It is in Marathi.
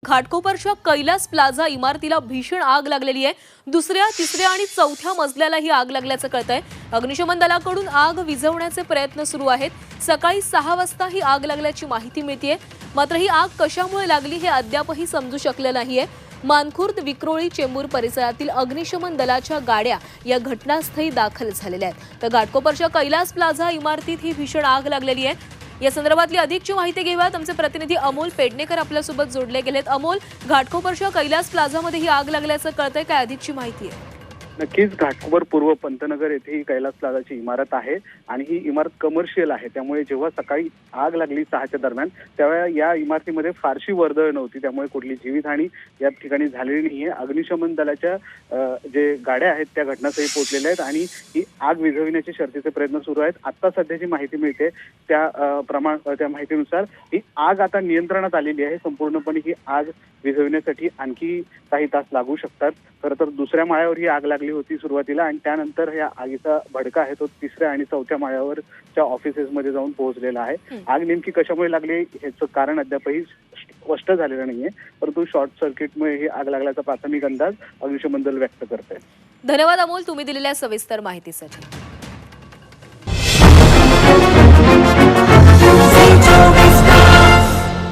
घाटकोपरच्या कैलास प्लाझा इमारतीला भीषण आग लागलेली आहे। दुसऱ्या, तिसऱ्या आणि चौथ्या मजल्याला ही आग लागल्याचं कळतंय। अग्निशमन दलाकडून आग विझवण्याचे प्रयत्न सुरू आहेत। सकाळी 6 वाजता ही आग लागल्याची माहिती मिळतेय। मात्र ही आग कशामुळे लागली हे अद्यापही समजू शकले नाहीये। मानखुर्द, विक्रोळी, चेंबूर परिसरातील अग्निशमन दलाच्या गाड्या या घटनास्थळी दाखल झालेल्या आहेत। तर घाटकोपरच्या कैलास प्लाझा इमारतीत ही भीषण आग लागलेली आहे। या संदर्भातली अधिकची माहिती घेऊयात। आमचे प्रतिनिधी अमोल पेडणेकर आपल्यासोबत जोडले गेलेत। अमोल, घाटकोपरच्या कैलास प्लाझामध्ये ही आग लागल्याचं कळतंय, काय अधिकची माहिती आहे? नक्कीच घाटकोपर पूर्व पंतनगर येथे ही कैलास प्लाझाची इमारत आहे आणि ही इमारत कमर्शियल आहे। त्यामुळे जेव्हा सकाळी आग लागली 6च्या दरम्यान त्यावेळेला या इमारतीमध्ये फारशी वर्दळ नव्हती, त्यामुळे कुठली जीवितहानी या ठिकाणी झालेली नाहीये। अग्निशमन दलाच्या जे गाड्या आहेत त्या घटनास्थळी पोहोचलेल्या आहेत आणि ही आग विझवण्याचे शर्थीचे प्रयत्न सुरू आहेत। आता सध्याची माहिती मिळते त्या माहितीनुसार ही आग आता नियंत्रणात आलेली आहे। संपूर्णपणे ही आग विझवण्यासाठी आणखी काही तास लागू शकतात। खरं तर दुसऱ्या माळ्यावर ही आग लागली होती सुरुवातीला आणि त्यानंतर या आगीचा भडका आहे तो 3ऱ्या आणि 4थ्या माळ्यावरच्या ऑफिसेसमध्ये जाऊन पोहोचलेला आहे। आग नेमकी कशामुळे लागली याचं कारण अद्यापही स्पष्ट झालेलं नाहीये, परंतु शॉर्ट सर्किटमुळे ही आग लागल्याचा प्राथमिक अंदाज अग्निशमन दल व्यक्त करत आहे। धन्यवाद अमोल, तुम्ही दिलेल्या सविस्तर माहितीसाठी।